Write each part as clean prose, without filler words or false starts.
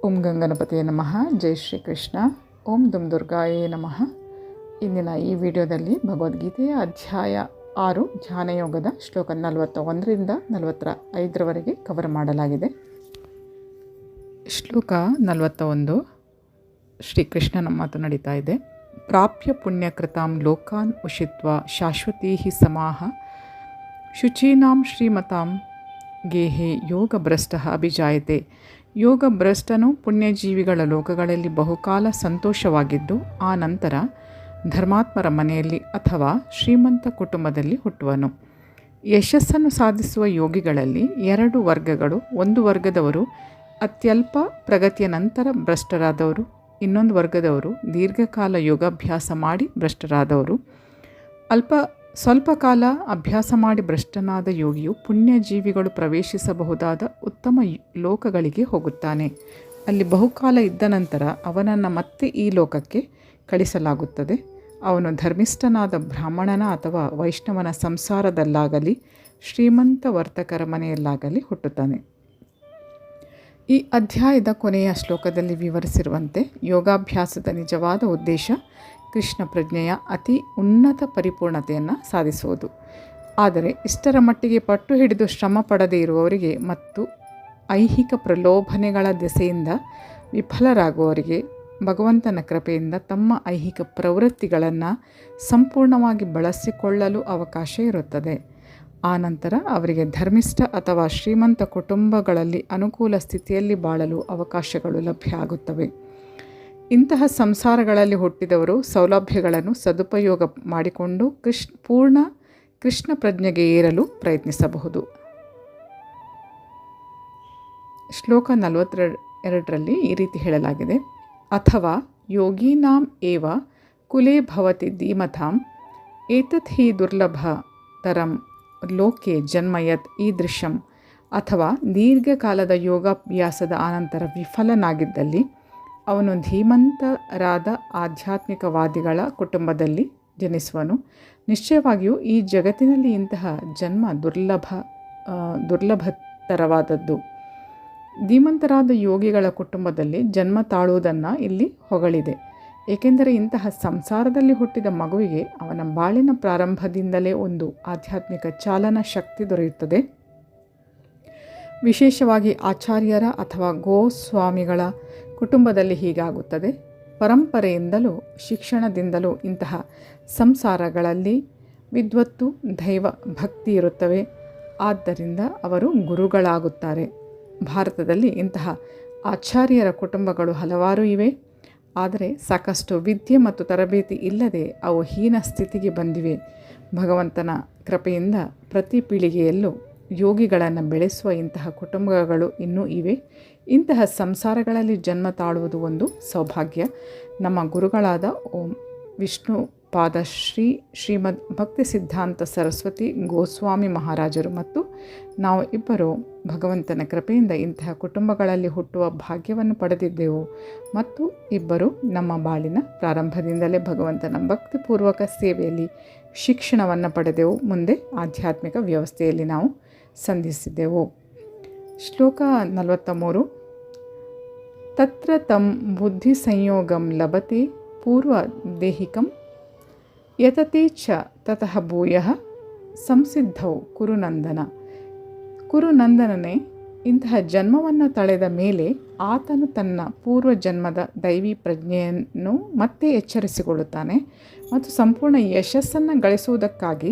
ಓಂ ಗಂಗನಪತಿಯೇ ನಮಃ. ಜೈ ಶ್ರೀಕೃಷ್ಣ. ಓಂ ದುಮ್ ದುರ್ಗಾಯೇ ನಮಃ. ಇಂದಿನ ಈ ವಿಡಿಯೋದಲ್ಲಿ ಭಗವದ್ಗೀತೆಯ ಅಧ್ಯಾಯ 6 ಧ್ಯಾನಯೋಗದ ಶ್ಲೋಕ 41ರಿಂದ 45ರವರೆಗೆ ಕವರ್ ಮಾಡಲಾಗಿದೆ. ಶ್ಲೋಕ 41 ಶ್ರೀಕೃಷ್ಣನ ಮಾತು ನಡೀತಾ ಇದೆ. ಪ್ರಾಪ್ಯ ಪುಣ್ಯಕೃತಾಂ ಲೋಕಾನ್ ಉಷಿತ್ವ ಶಾಶ್ವತೀ ಸಮಾಹ ಶುಚೀನಾಂ ಶ್ರೀಮತಾಂ ಗೇಹೆ ಯೋಗಭ್ರಷ್ಟ ಅಭಿಜಾಯತೆ. ಯೋಗಭ್ರಷ್ಟನು ಪುಣ್ಯಜೀವಿಗಳ ಲೋಕಗಳಲ್ಲಿ ಬಹುಕಾಲ ಸಂತೋಷವಾಗಿದ್ದು ಆ ನಂತರ ಧರ್ಮಾತ್ಮರ ಮನೆಯಲ್ಲಿ ಅಥವಾ ಶ್ರೀಮಂತ ಕುಟುಂಬದಲ್ಲಿ ಹುಟ್ಟುವನು. ಯಶಸ್ಸನ್ನು ಸಾಧಿಸುವ ಯೋಗಿಗಳಲ್ಲಿ 2 ವರ್ಗಗಳು. ಒಂದು ವರ್ಗದವರು ಅತ್ಯಲ್ಪ ಪ್ರಗತಿಯ ನಂತರ ಭ್ರಷ್ಟರಾದವರು, ಇನ್ನೊಂದು ವರ್ಗದವರು ದೀರ್ಘಕಾಲ ಯೋಗಾಭ್ಯಾಸ ಮಾಡಿ ಭ್ರಷ್ಟರಾದವರು. ಸ್ವಲ್ಪ ಕಾಲ ಅಭ್ಯಾಸ ಮಾಡಿ ಭ್ರಷ್ಟನಾದ ಯೋಗಿಯು ಪುಣ್ಯಜೀವಿಗಳು ಪ್ರವೇಶಿಸಬಹುದಾದ ಉತ್ತಮ ಲೋಕಗಳಿಗೆ ಹೋಗುತ್ತಾನೆ. ಅಲ್ಲಿ ಬಹುಕಾಲ ಇದ್ದ ನಂತರ ಅವನನ್ನು ಮತ್ತೆ ಈ ಲೋಕಕ್ಕೆ ಕಳಿಸಲಾಗುತ್ತದೆ. ಅವನು ಧರ್ಮಿಷ್ಠನಾದ ಬ್ರಾಹ್ಮಣನ ಅಥವಾ ವೈಷ್ಣವನ ಸಂಸಾರದಲ್ಲಾಗಲಿ ಶ್ರೀಮಂತ ವರ್ತಕರ ಮನೆಯಲ್ಲಾಗಲಿ ಹುಟ್ಟುತ್ತಾನೆ. ಈ ಅಧ್ಯಾಯದ ಕೊನೆಯ ಶ್ಲೋಕದಲ್ಲಿ ವಿವರಿಸಿರುವಂತೆ ಯೋಗಾಭ್ಯಾಸದ ನಿಜವಾದ ಉದ್ದೇಶ ಕೃಷ್ಣ ಪ್ರಜ್ಞೆಯ ಅತಿ ಉನ್ನತ ಪರಿಪೂರ್ಣತೆಯನ್ನು ಸಾಧಿಸುವುದು. ಆದರೆ ಇಷ್ಟರ ಮಟ್ಟಿಗೆ ಪಟ್ಟು ಹಿಡಿದು ಶ್ರಮ ಪಡದೇ ಇರುವವರಿಗೆ ಮತ್ತು ಐಹಿಕ ಪ್ರಲೋಭನೆಗಳ ದೆಸೆಯಿಂದ ವಿಫಲರಾಗುವವರಿಗೆ ಭಗವಂತನ ಕೃಪೆಯಿಂದ ತಮ್ಮ ಐಹಿಕ ಪ್ರವೃತ್ತಿಗಳನ್ನು ಸಂಪೂರ್ಣವಾಗಿ ಬಳಸಿಕೊಳ್ಳಲು ಅವಕಾಶ ಇರುತ್ತದೆ. ಆನಂತರ ಅವರಿಗೆ ಧರ್ಮಿಷ್ಠ ಅಥವಾ ಶ್ರೀಮಂತ ಕುಟುಂಬಗಳಲ್ಲಿ ಅನುಕೂಲ ಸ್ಥಿತಿಯಲ್ಲಿ ಬಾಳಲು ಅವಕಾಶಗಳು ಲಭ್ಯ ಆಗುತ್ತವೆ. ಇಂತಹ ಸಂಸಾರಗಳಲ್ಲಿ ಹುಟ್ಟಿದವರು ಸೌಲಭ್ಯಗಳನ್ನು ಸದುಪಯೋಗ ಮಾಡಿಕೊಂಡು ಪೂರ್ಣ ಕೃಷ್ಣ ಪ್ರಜ್ಞೆಗೆ ಏರಲು ಪ್ರಯತ್ನಿಸಬಹುದು. ಶ್ಲೋಕ 42ರಲ್ಲಿ ಈ ರೀತಿ ಹೇಳಲಾಗಿದೆ. ಅಥವಾ ಯೋಗೀನಾಂ ಏವ ಕುಲೇ ಭವತಿ ಧೀಮತಾಂ ಏತತ್ ಹಿ ದುರ್ಲಭ ತರಂ ಲೋಕೆ ಜನ್ಮಯತ್ ಈದೃಶಂ. ಅಥವಾ ದೀರ್ಘಕಾಲದ ಯೋಗಾಭ್ಯಾಸದ ಆನಂತರ ವಿಫಲನಾಗಿದ್ದಲ್ಲಿ ಅವನು ಧೀಮಂತರಾದ ಆಧ್ಯಾತ್ಮಿಕವಾದಿಗಳ ಕುಟುಂಬದಲ್ಲಿ ಜನಿಸುವನು. ನಿಶ್ಚಯವಾಗಿಯೂ ಈ ಜಗತ್ತಿನಲ್ಲಿ ಇಂತಹ ಜನ್ಮ ದುರ್ಲಭತರವಾದದ್ದು. ಧೀಮಂತರಾದ ಯೋಗಿಗಳ ಕುಟುಂಬದಲ್ಲಿ ಜನ್ಮ ತಾಳುವುದನ್ನು ಇಲ್ಲಿ ಹೊಗಳಿದೆ. ಏಕೆಂದರೆ ಇಂತಹ ಸಂಸಾರದಲ್ಲಿ ಹುಟ್ಟಿದ ಮಗುವಿಗೆ ಅವನ ಬಾಳಿನ ಪ್ರಾರಂಭದಿಂದಲೇ ಒಂದು ಆಧ್ಯಾತ್ಮಿಕ ಚಾಲನಾ ಶಕ್ತಿ ದೊರೆಯುತ್ತದೆ. ವಿಶೇಷವಾಗಿ ಆಚಾರ್ಯರ ಅಥವಾ ಗೋಸ್ವಾಮಿಗಳ ಕುಟುಂಬದಲ್ಲಿ ಹೀಗಾಗುತ್ತದೆ. ಪರಂಪರೆಯಿಂದಲೂ ಶಿಕ್ಷಣದಿಂದಲೂ ಇಂತಹ ಸಂಸಾರಗಳಲ್ಲಿ ವಿದ್ವತ್ತು, ದೈವ ಭಕ್ತಿ ಇರುತ್ತವೆ. ಆದ್ದರಿಂದ ಅವರು ಗುರುಗಳಾಗುತ್ತಾರೆ. ಭಾರತದಲ್ಲಿ ಇಂತಹ ಆಚಾರ್ಯರ ಕುಟುಂಬಗಳು ಹಲವಾರು ಇವೆ. ಆದರೆ ಸಾಕಷ್ಟು ವಿದ್ಯೆ ಮತ್ತು ತರಬೇತಿ ಇಲ್ಲದೆ ಅವು ಹೀನ ಸ್ಥಿತಿಗೆ ಬಂದಿವೆ. ಭಗವಂತನ ಕೃಪೆಯಿಂದ ಪ್ರತಿ ಪೀಳಿಗೆಯಲ್ಲೂ ಯೋಗಿಗಳನ್ನು ಬೆಳೆಸುವ ಇಂತಹ ಕುಟುಂಬಗಳು ಇನ್ನೂ ಇವೆ. ಇಂತಹ ಸಂಸಾರಗಳಲ್ಲಿ ಜನ್ಮ ತಾಳುವುದು ಒಂದು ಸೌಭಾಗ್ಯ. ನಮ್ಮ ಗುರುಗಳಾದ ಓಂ ವಿಷ್ಣುಪಾದ ಶ್ರೀಮದ್ ಭಕ್ತಿ ಸಿದ್ಧಾಂತ ಸರಸ್ವತಿ ಗೋಸ್ವಾಮಿ ಮಹಾರಾಜರು ಮತ್ತು ನಾವು ಇಬ್ಬರು ಭಗವಂತನ ಕೃಪೆಯಿಂದ ಇಂತಹ ಕುಟುಂಬಗಳಲ್ಲಿ ಹುಟ್ಟುವ ಭಾಗ್ಯವನ್ನು ಪಡೆದಿದ್ದೆವು ಮತ್ತು ಇಬ್ಬರು ನಮ್ಮ ಬಾಳಿನ ಪ್ರಾರಂಭದಿಂದಲೇ ಭಗವಂತನ ಭಕ್ತಿಪೂರ್ವಕ ಸೇವೆಯಲ್ಲಿ ಶಿಕ್ಷಣವನ್ನು ಪಡೆದೆವು. ಮುಂದೆ ಆಧ್ಯಾತ್ಮಿಕ ವ್ಯವಸ್ಥೆಯಲ್ಲಿ ನಾವು ಸಂಧಿಸಿದೆವು. ಶ್ಲೋಕ 43 ತತ್ರ ತಂ ಬುದ್ಧಿ ಸಂಯೋಗಂ ಲಭತೆ ಪೂರ್ವ ದೇಹಿಕಂ ಯತತೆ ಚ ತತಃ ಭೂಯಃ ಸಂಸಿದ್ಧೌ ಕುರುನಂದನ. ಕುರುನಂದನನೇ, ಇಂತಹ ಜನ್ಮವನ್ನು ತಳೆದ ಮೇಲೆ ಆತನು ತನ್ನ ಪೂರ್ವ ಜನ್ಮದ ದೈವಿ ಪ್ರಜ್ಞೆಯನ್ನು ಮತ್ತೆ ಎಚ್ಚರಿಸಿಕೊಳ್ಳುತ್ತಾನೆ ಮತ್ತು ಸಂಪೂರ್ಣ ಯಶಸ್ಸನ್ನು ಗಳಿಸುವುದಕ್ಕಾಗಿ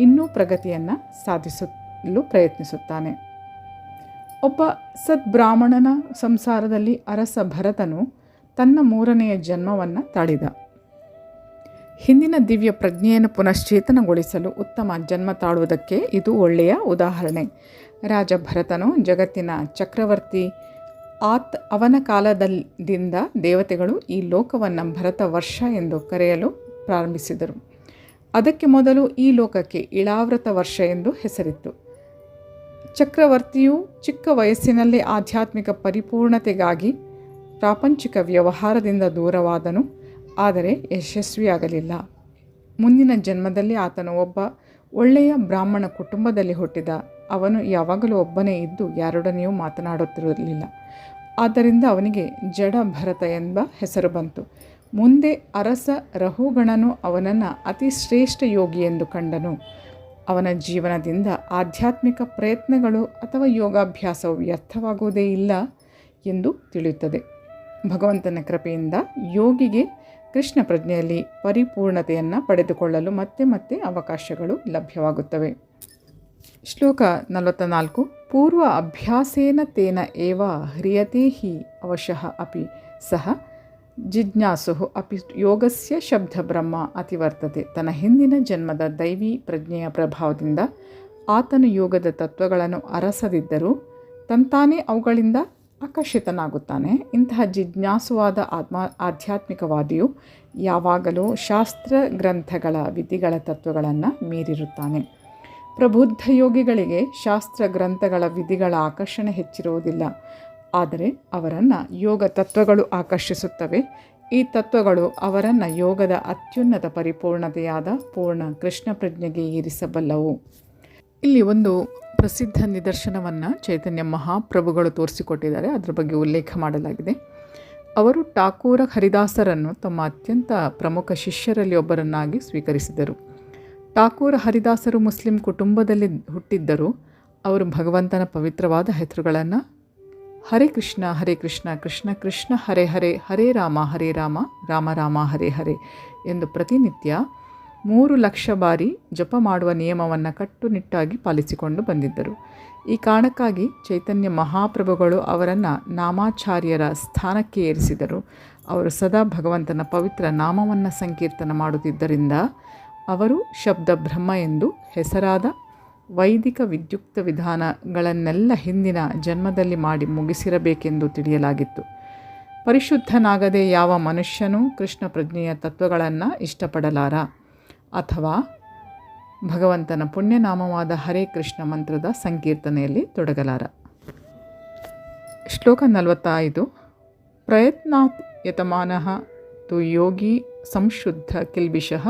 ಇನ್ನೂ ಪ್ರಗತಿಯನ್ನು ಸಾಧಿಸಲು ಪ್ರಯತ್ನಿಸುತ್ತಾನೆ. ಒಬ್ಬ ಸದ್ಬ್ರಾಹ್ಮಣನ ಸಂಸಾರದಲ್ಲಿ ಅರಸ ಭರತನು ತನ್ನ 3ನೆಯ ಜನ್ಮವನ್ನು ತಾಳಿದ. ಹಿಂದಿನ ದಿವ್ಯ ಪ್ರಜ್ಞೆಯನ್ನು ಪುನಶ್ಚೇತನಗೊಳಿಸಲು ಉತ್ತಮ ಜನ್ಮ ತಾಳುವುದಕ್ಕೆ ಇದು ಒಳ್ಳೆಯ ಉದಾಹರಣೆ. ರಾಜ ಭರತನು ಜಗತ್ತಿನ ಚಕ್ರವರ್ತಿ. ಅವನ ಕಾಲದಿಂದ ದೇವತೆಗಳು ಈ ಲೋಕವನ್ನು ಭರತ ವರ್ಷ ಎಂದು ಕರೆಯಲು ಪ್ರಾರಂಭಿಸಿದರು. ಅದಕ್ಕೆ ಮೊದಲು ಈ ಲೋಕಕ್ಕೆ ಇಳಾವೃತ ವರ್ಷ ಎಂದು ಹೆಸರಿತ್ತು. ಚಕ್ರವರ್ತಿಯು ಚಿಕ್ಕ ವಯಸ್ಸಿನಲ್ಲೇ ಆಧ್ಯಾತ್ಮಿಕ ಪರಿಪೂರ್ಣತೆಗಾಗಿ ಪ್ರಾಪಂಚಿಕ ವ್ಯವಹಾರದಿಂದ ದೂರವಾದನು. ಆದರೆ ಯಶಸ್ವಿಯಾಗಲಿಲ್ಲ. ಮುಂದಿನ ಜನ್ಮದಲ್ಲಿ ಆತನು ಒಬ್ಬ ಒಳ್ಳೆಯ ಬ್ರಾಹ್ಮಣ ಕುಟುಂಬದಲ್ಲಿ ಹುಟ್ಟಿದ. ಅವನು ಯಾವಾಗಲೂ ಒಬ್ಬನೇ ಇದ್ದು ಯಾರೊಡನೆಯೂ ಮಾತನಾಡುತ್ತಿರಲಿಲ್ಲ. ಆದ್ದರಿಂದ ಅವನಿಗೆ ಜಡ ಭರತ ಎಂಬ ಹೆಸರು ಬಂತು. ಮುಂದೆ ಅರಸ ರಹುಗಣನು ಅವನನ್ನು ಅತಿ ಶ್ರೇಷ್ಠ ಯೋಗಿ ಎಂದು ಕಂಡನು. ಅವನ ಜೀವನದಿಂದ ಆಧ್ಯಾತ್ಮಿಕ ಪ್ರಯತ್ನಗಳು ಅಥವಾ ಯೋಗಾಭ್ಯಾಸವು ವ್ಯರ್ಥವಾಗುವುದೇ ಇಲ್ಲ ಎಂದು ತಿಳಿಯುತ್ತದೆ. ಭಗವಂತನ ಕೃಪೆಯಿಂದ ಯೋಗಿಗೆ ಕೃಷ್ಣ ಪ್ರಜ್ಞೆಯಲ್ಲಿ ಪರಿಪೂರ್ಣತೆಯನ್ನು ಪಡೆದುಕೊಳ್ಳಲು ಮತ್ತೆ ಮತ್ತೆ ಅವಕಾಶಗಳು ಲಭ್ಯವಾಗುತ್ತವೆ. ಶ್ಲೋಕ 44. ಪೂರ್ವ ಅಭ್ಯಾಸೇನ ತೇನ ಏವ ಹ್ರಿಯತೆ ಹಿ ಅವಶಃ ಅಪಿ ಸಹ ಜಿಜ್ಞಾಸು ಅಪಿ ಯೋಗಸ್ಯ ಶಬ್ದ ಬ್ರಹ್ಮ ಅತಿವರ್ತತೆ. ತನ್ನ ಹಿಂದಿನ ಜನ್ಮದ ದೈವಿ ಪ್ರಜ್ಞೆಯ ಪ್ರಭಾವದಿಂದ ಆತನು ಯೋಗದ ತತ್ವಗಳನ್ನು ಅರಸದಿದ್ದರೂ ತಂತಾನೇ ಅವುಗಳಿಂದ ಆಕರ್ಷಿತನಾಗುತ್ತಾನೆ. ಇಂತಹ ಜಿಜ್ಞಾಸುವಾದ ಆಧ್ಯಾತ್ಮಿಕವಾದಿಯು ಯಾವಾಗಲೂ ಶಾಸ್ತ್ರ ಗ್ರಂಥಗಳ ವಿಧಿಗಳ ತತ್ವಗಳನ್ನು ಮೀರಿರುತ್ತಾನೆ. ಪ್ರಬುದ್ಧ ಯೋಗಿಗಳಿಗೆ ಶಾಸ್ತ್ರ ಗ್ರಂಥಗಳ ವಿಧಿಗಳ ಆಕರ್ಷಣೆ ಹೆಚ್ಚಿರುವುದಿಲ್ಲ, ಆದರೆ ಅವರನ್ನು ಯೋಗ ತತ್ವಗಳು ಆಕರ್ಷಿಸುತ್ತವೆ. ಈ ತತ್ವಗಳು ಅವರನ್ನು ಯೋಗದ ಅತ್ಯುನ್ನತ ಪರಿಪೂರ್ಣತೆಯಾದ ಪೂರ್ಣ ಕೃಷ್ಣ ಪ್ರಜ್ಞೆಗೆ ಏರಿಸಬಲ್ಲವು. ಇಲ್ಲಿ ಒಂದು ಪ್ರಸಿದ್ಧ ನಿದರ್ಶನವನ್ನು ಚೈತನ್ಯ ಮಹಾಪ್ರಭುಗಳು ತೋರಿಸಿಕೊಟ್ಟಿದ್ದಾರೆ. ಅದರ ಬಗ್ಗೆ ಉಲ್ಲೇಖ ಮಾಡಲಾಗಿದೆ. ಅವರು ಠಾಕೂರ ಹರಿದಾಸರನ್ನು ತಮ್ಮ ಅತ್ಯಂತ ಪ್ರಮುಖ ಶಿಷ್ಯರಲ್ಲಿ ಒಬ್ಬರನ್ನಾಗಿ ಸ್ವೀಕರಿಸಿದರು. ಠಾಕೂರ ಹರಿದಾಸರು ಮುಸ್ಲಿಂ ಕುಟುಂಬದಲ್ಲಿ ಹುಟ್ಟಿದ್ದರು. ಅವರು ಭಗವಂತನ ಪವಿತ್ರವಾದ ಹೆಸರುಗಳನ್ನು ಹರೇ ಕೃಷ್ಣ ಹರೇ ಕೃಷ್ಣ ಕೃಷ್ಣ ಕೃಷ್ಣ ಹರೇ ಹರೇ ಹರೇ ರಾಮ ರಾಮ ರಾಮ ಹರೇ ಹರೇ ಎಂದು ಪ್ರತಿನಿತ್ಯ 3,00,000 ಬಾರಿ ಜಪ ಮಾಡುವ ನಿಯಮವನ್ನು ಕಟ್ಟುನಿಟ್ಟಾಗಿ ಪಾಲಿಸಿಕೊಂಡು ಬಂದಿದ್ದರು. ಈ ಕಾರಣಕ್ಕಾಗಿ ಚೈತನ್ಯ ಮಹಾಪ್ರಭುಗಳು ಅವರನ್ನು ನಾಮಾಚಾರ್ಯರ ಸ್ಥಾನಕ್ಕೆ ಏರಿಸಿದರು. ಅವರು ಸದಾ ಭಗವಂತನ ಪವಿತ್ರ ನಾಮವನ್ನು ಸಂಕೀರ್ತನ ಮಾಡುತ್ತಿದ್ದರಿಂದ ಅವರು ಶಬ್ದ ಬ್ರಹ್ಮ ಎಂದು ಹೆಸರಾದ ವೈದಿಕ ವಿದ್ಯುಕ್ತ ವಿಧಾನಗಳನ್ನೆಲ್ಲ ಹಿಂದಿನ ಜನ್ಮದಲ್ಲಿ ಮಾಡಿ ಮುಗಿಸಿರಬೇಕೆಂದು ತಿಳಿಯಲಾಗಿತ್ತು. ಪರಿಶುದ್ಧನಾಗದೆ ಯಾವ ಮನುಷ್ಯನೂ ಕೃಷ್ಣ ಪ್ರಜ್ಞೆಯ ತತ್ವಗಳನ್ನು ಇಷ್ಟಪಡಲಾರ ಅಥವಾ ಭಗವಂತನ ಪುಣ್ಯನಾಮವಾದ ಹರೇ ಕೃಷ್ಣ ಮಂತ್ರದ ಸಂಕೀರ್ತನೆಯಲ್ಲಿ ತೊಡಗಲಾರ. ಶ್ಲೋಕ 45. ಪ್ರಯತ್ನಾತ್ ಯತಮಾನಃ ತು ಯೋಗಿ ಸಂಶುದ್ಧ ಕಿಲ್ಬಿಷಃ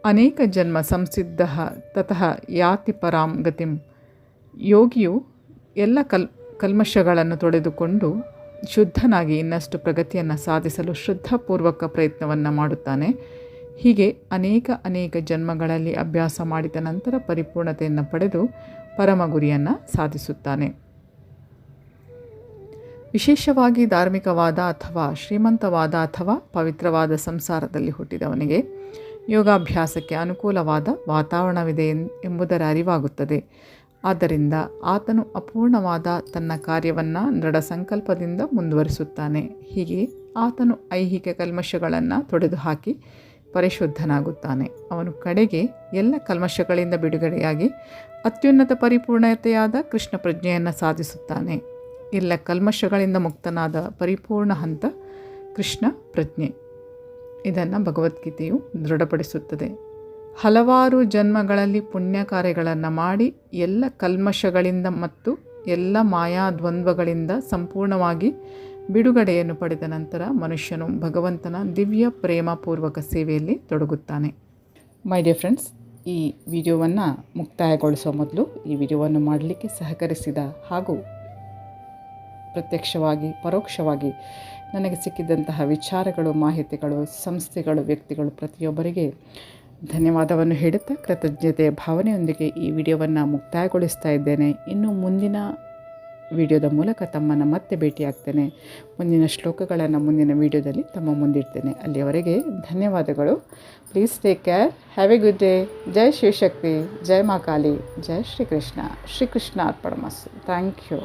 ಅನೇಕ ಜನ್ಮ ಸಂಸಿದ್ಧ ತತಃ ಯಾತಿ ಪರಾಂ ಗತಿಂ. ಯೋಗಿಯು ಎಲ್ಲ ಕಲ್ಮಶಗಳನ್ನು ತೊಳೆದುಕೊಂಡು ಶುದ್ಧನಾಗಿ ಇನ್ನಷ್ಟು ಪ್ರಗತಿಯನ್ನು ಸಾಧಿಸಲು ಶ್ರದ್ಧಾಪೂರ್ವಕ ಪ್ರಯತ್ನವನ್ನು ಮಾಡುತ್ತಾನೆ. ಹೀಗೆ ಅನೇಕ ಜನ್ಮಗಳಲ್ಲಿ ಅಭ್ಯಾಸ ಮಾಡಿದ ನಂತರ ಪರಿಪೂರ್ಣತೆಯನ್ನು ಪಡೆದು ಪರಮ ಗುರಿಯನ್ನು ಸಾಧಿಸುತ್ತಾನೆ. ವಿಶೇಷವಾಗಿ ಧಾರ್ಮಿಕವಾದ ಅಥವಾ ಶ್ರೀಮಂತವಾದ ಅಥವಾ ಪವಿತ್ರವಾದ ಸಂಸಾರದಲ್ಲಿ ಹುಟ್ಟಿದವನಿಗೆ ಯೋಗಾಭ್ಯಾಸಕ್ಕೆ ಅನುಕೂಲವಾದ ವಾತಾವರಣವಿದೆ ಎಂಬುದರ ಅರಿವಾಗುತ್ತದೆ. ಆದ್ದರಿಂದ ಆತನು ಅಪೂರ್ಣವಾದ ತನ್ನ ಕಾರ್ಯವನ್ನು ದೃಢ ಸಂಕಲ್ಪದಿಂದ ಮುಂದುವರಿಸುತ್ತಾನೆ. ಹೀಗೆ ಆತನು ಐಹಿಕ ಕಲ್ಮಶಗಳನ್ನು ತೊಡೆದುಹಾಕಿ ಪರಿಶುದ್ಧನಾಗುತ್ತಾನೆ. ಅವನು ಕಡೆಗೆ ಎಲ್ಲ ಕಲ್ಮಶಗಳಿಂದ ಬಿಡುಗಡೆಯಾಗಿ ಅತ್ಯುನ್ನತ ಪರಿಪೂರ್ಣತೆಯಾದ ಕೃಷ್ಣ ಪ್ರಜ್ಞೆಯನ್ನು ಸಾಧಿಸುತ್ತಾನೆ. ಎಲ್ಲ ಕಲ್ಮಶಗಳಿಂದ ಮುಕ್ತನಾದ ಪರಿಪೂರ್ಣ ಹಂತ ಕೃಷ್ಣ ಪ್ರಜ್ಞೆ. ಇದನ್ನು ಭಗವದ್ಗೀತೆಯು ದೃಢಪಡಿಸುತ್ತದೆ. ಹಲವಾರು ಜನ್ಮಗಳಲ್ಲಿ ಪುಣ್ಯ ಕಾರ್ಯಗಳನ್ನು ಮಾಡಿ ಎಲ್ಲ ಕಲ್ಮಶಗಳಿಂದ ಮತ್ತು ಎಲ್ಲ ಮಾಯಾದ್ವಂದ್ವಗಳಿಂದ ಸಂಪೂರ್ಣವಾಗಿ ಬಿಡುಗಡೆಯನ್ನು ಪಡೆದ ನಂತರ ಮನುಷ್ಯನು ಭಗವಂತನ ದಿವ್ಯ ಪ್ರೇಮಪೂರ್ವಕ ಸೇವೆಯಲ್ಲಿ ತೊಡಗುತ್ತಾನೆ. ಮೈ ಡಿಯರ್ ಫ್ರೆಂಡ್ಸ್, ಈ ವಿಡಿಯೋವನ್ನು ಮುಕ್ತಾಯಗೊಳಿಸುವ ಮೊದಲು ಈ ವಿಡಿಯೋವನ್ನು ಮಾಡಲಿಕ್ಕೆ ಸಹಕರಿಸಿದ ಹಾಗೂ ಪ್ರತ್ಯಕ್ಷವಾಗಿ ಪರೋಕ್ಷವಾಗಿ ನನಗೆ ಸಿಕ್ಕಿದಂತಹ ವಿಚಾರಗಳು, ಮಾಹಿತಿಗಳು, ಸಂಸ್ಥೆಗಳು, ವ್ಯಕ್ತಿಗಳು ಪ್ರತಿಯೊಬ್ಬರಿಗೆ ಧನ್ಯವಾದವನ್ನು ಹೇಳುತ್ತಾ ಕೃತಜ್ಞತೆಯ ಭಾವನೆಯೊಂದಿಗೆ ಈ ವಿಡಿಯೋವನ್ನು ಮುಕ್ತಾಯಗೊಳಿಸ್ತಾ ಇದ್ದೇನೆ. ಇನ್ನು ಮುಂದಿನ ವಿಡಿಯೋದ ಮೂಲಕ ತಮ್ಮನ್ನು ಮತ್ತೆ ಭೇಟಿಯಾಗ್ತೇನೆ. ಮುಂದಿನ ಶ್ಲೋಕಗಳನ್ನು ಮುಂದಿನ ವಿಡಿಯೋದಲ್ಲಿ ತಮ್ಮ ಮುಂದಿಡ್ತೇನೆ. ಅಲ್ಲಿಯವರೆಗೆ ಧನ್ಯವಾದಗಳು. Please take care. Have a good day. ಜೈ ಶಿವಶಕ್ತಿ, ಜೈ ಮಾ ಕಾಳಿ, ಜೈ ಶ್ರೀಕೃಷ್ಣ. ಶ್ರೀಕೃಷ್ಣ ಅರ್ಪಣಮಸ್ತು. Thank you.